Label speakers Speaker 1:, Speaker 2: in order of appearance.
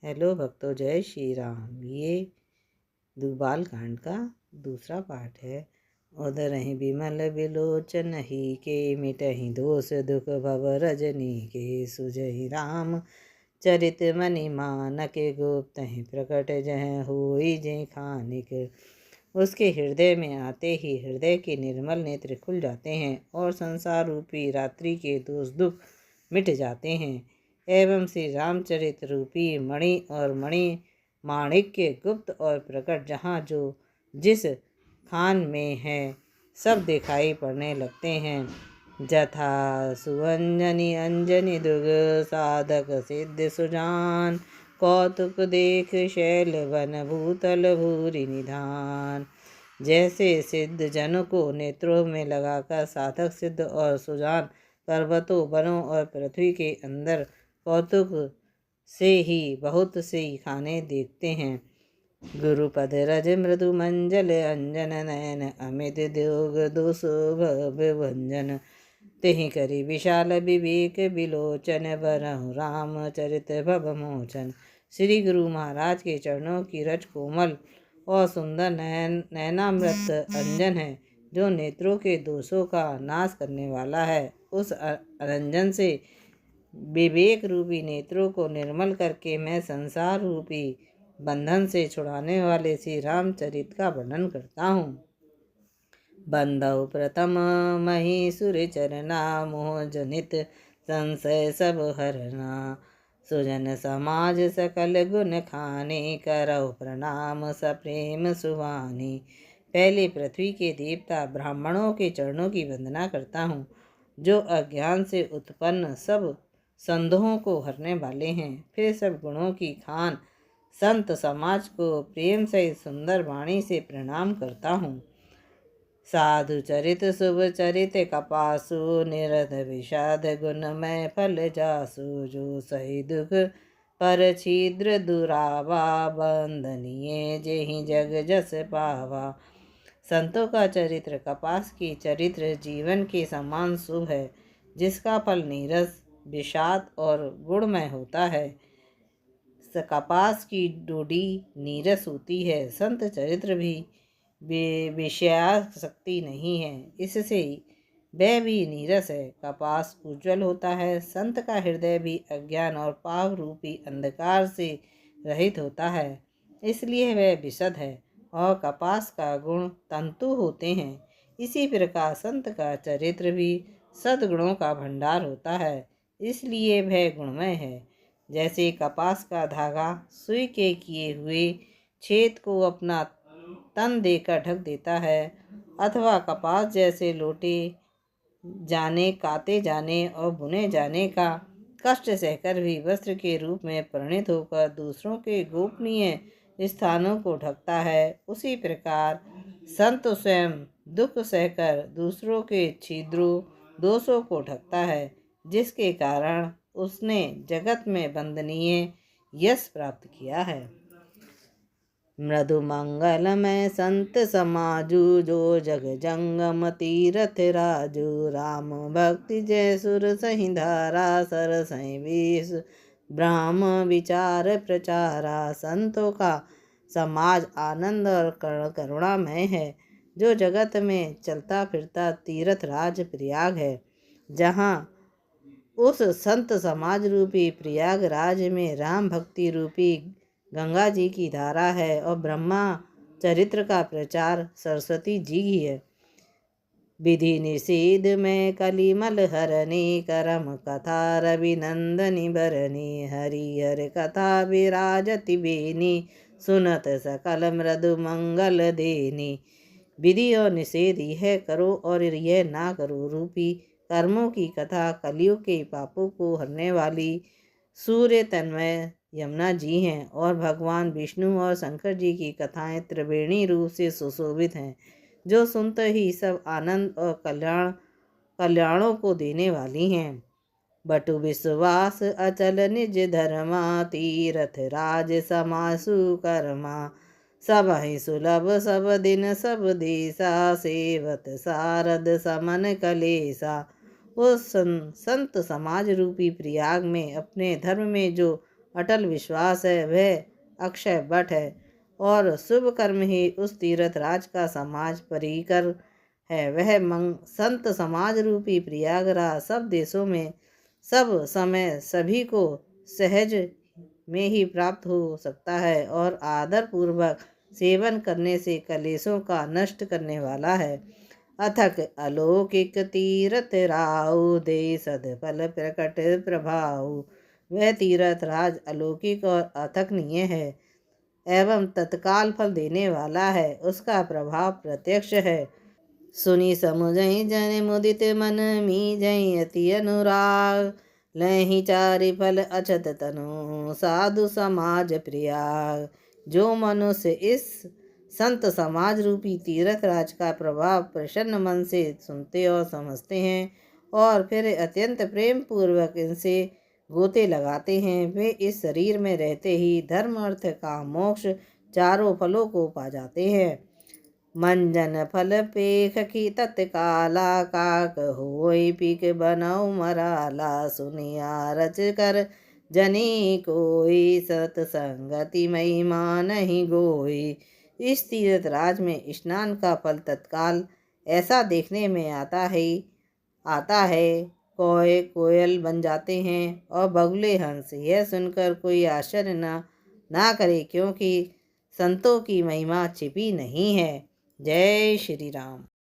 Speaker 1: Hello भक्तों, जय श्री राम। ये बाल कांड का दूसरा पाठ है। उदरहि बिमल बिलोचन ही के मिटहि दोष दुख भव रजनी के सुजहि राम चरित मनि मानक गुप्त प्रकट जह होई जे खानिक। उसके हृदय में आते ही हृदय के निर्मल नेत्र खुल जाते हैं और संसार रूपी रात्रि के दोष दुख मिट जाते हैं। एवं श्री रामचरित रूपी मणि और मणि माणिक्य गुप्त और प्रकट जहाँ जो जिस खान में है सब दिखाई पड़ने लगते हैं। जथा सुअंजनी अंजनी दुर्ग साधक सिद्ध सुजान कौतुक देख शैल वन भूतल भूरि निधान। जैसे सिद्ध जन को नेत्रों में लगाकर साधक सिद्ध और सुजान पर्वतों वनों और पृथ्वी के अंदर कौतुक से ही बहुत सी खाने देखते हैं। गुरुपद रज मृदु मंजल अंजन नयन अमित द्योग दोषोभंजन तेहि करी विशाल विवेक बिलोचन बरहु राम चरित भव मोचन। श्री गुरु महाराज के चरणों की रज कोमल और सुंदर नयनामृत अंजन है, जो नेत्रों के दोषों का नाश करने वाला है। उस अरंजन से विवेक रूपी नेत्रों को निर्मल करके मैं संसार रूपी बंधन से छुड़ाने वाले श्री रामचरित का वर्णन करता हूँ। बंधव प्रथम मही सुर चरना मोह जनित संशय सब हरना। सुजन समाज सकल गुण खाने करौ प्रणाम सप्रेम सुहानी। पहले पृथ्वी के देवता ब्राह्मणों के चरणों की वंदना करता हूँ, जो अज्ञान से उत्पन्न सब संदेहों को हरने वाले हैं। फिर सब गुणों की खान संत समाज को प्रेम सहित सुंदर वाणी से प्रणाम करता हूँ। साधु चरित शुभ चरित कपासु निरध विषाद गुणमय फल जासु। जो सही दुख पर छिद्र दुरावा बंधनीय जेहि जग जस पावा। संतों का चरित्र कपास की चरित्र जीवन के समान शुभ है, जिसका फल नीरस विषाद और गुणमय होता है। कपास की डोडी नीरस होती है, संत चरित्र भी विषयासक्ति नहीं है, इससे वह भी नीरस है। कपास उज्जवल होता है, संत का हृदय भी अज्ञान और पाप रूपी अंधकार से रहित होता है, इसलिए वह विशद है। और कपास का गुण तंतु होते हैं। इसी प्रकार संत का चरित्र भी सद्गुणों का भंडार होता है, इसलिए वह गुणमय है। जैसे कपास का धागा सुई के किए हुए छेद को अपना तन देकर ढक देता है, अथवा कपास जैसे लोटे जाने काते जाने और बुने जाने का कष्ट सहकर भी वस्त्र के रूप में परिणित होकर दूसरों के गोपनीय स्थानों को ढकता है, उसी प्रकार संत स्वयं दुख सहकर दूसरों के छिद्रों दोषों को ढकता है, जिसके कारण उसने जगत में वंदनीय यश प्राप्त किया है। मृदु मंगलमय संत समाजु जो जग जंगम तीरथ राजू। राम भक्ति जय सुर सही धारा सर सही विष ब्राह्म विचार प्रचारा। संतों का समाज आनंद और करुणामय है, जो जगत में चलता फिरता तीर्थ राज प्रयाग है। जहाँ उस संत समाज रूपी प्रयागराज में राम भक्ति रूपी गंगा जी की धारा है और ब्रह्मा चरित्र का प्रचार सरस्वती जी ही है। विधि निषेध में कलिमल हरनी करम कथा रविनंदनी भरनी। हरिहर कथा विराजति बेनी सुनत सकल मृदु मंगल देनी। विधि और निषेध यह करो और यह ना करो रूपी कर्मों की कथा कलियुग के पापों को हरने वाली सूर्य तन्मय यमुना जी हैं, और भगवान विष्णु और शंकर जी की कथाएं त्रिवेणी रूप से सुशोभित हैं, जो सुनते ही सब आनंद और कल्याणों को देने वाली हैं। बटु विश्वास अचल निज धर्मा तीरथ राज समासु कर्मा। सब ही सुलभ सब दिन सब देसा सेवत सारद समन कलेसा। उस संत समाज रूपी प्रयाग में अपने धर्म में जो अटल विश्वास है, वह अक्षय वट है और शुभ कर्म ही उस तीर्थ राज का समाज परिकर है। वह संत समाज रूपी प्रयागराज सब देशों में सब समय सभी को सहज में ही प्राप्त हो सकता है और आदर पूर्वक सेवन करने से कलेशों का नष्ट करने वाला है। अथक अलौकिक तीरथ राउ दे सदफल प्रकट प्रभाऊ। वह तीरथ राज अलौकिक और अथकनीय है एवं तत्काल फल देने वाला है। उसका प्रभाव प्रत्यक्ष है। सुनी समुझई जन मुदित मन मीजई अति अनुराग। लहि चारि फल अछत तनु साधु समाज प्रियाग। जो मनुष्य इस संत समाज रूपी तीर्थ राज का प्रभाव प्रसन्न मन से सुनते और समझते हैं और फिर अत्यंत प्रेम पूर्वक इनसे गोते लगाते हैं, वे इस शरीर में रहते ही धर्म अर्थ काम मोक्ष चारों फलों को पा जाते हैं। मंजन फल पेख की तत्काला काक होई पीक बनऊ मराला। सुनिया रच कर जनी कोई सतसंगति महिमा नहीं गोई। इस तीर्थ राज में स्नान का फल तत्काल ऐसा देखने में आता है कोय कोयल बन जाते हैं और बगुले हंस। यह सुनकर कोई आश्चर्य ना करे, क्योंकि संतों की महिमा छिपी नहीं है। जय श्री राम।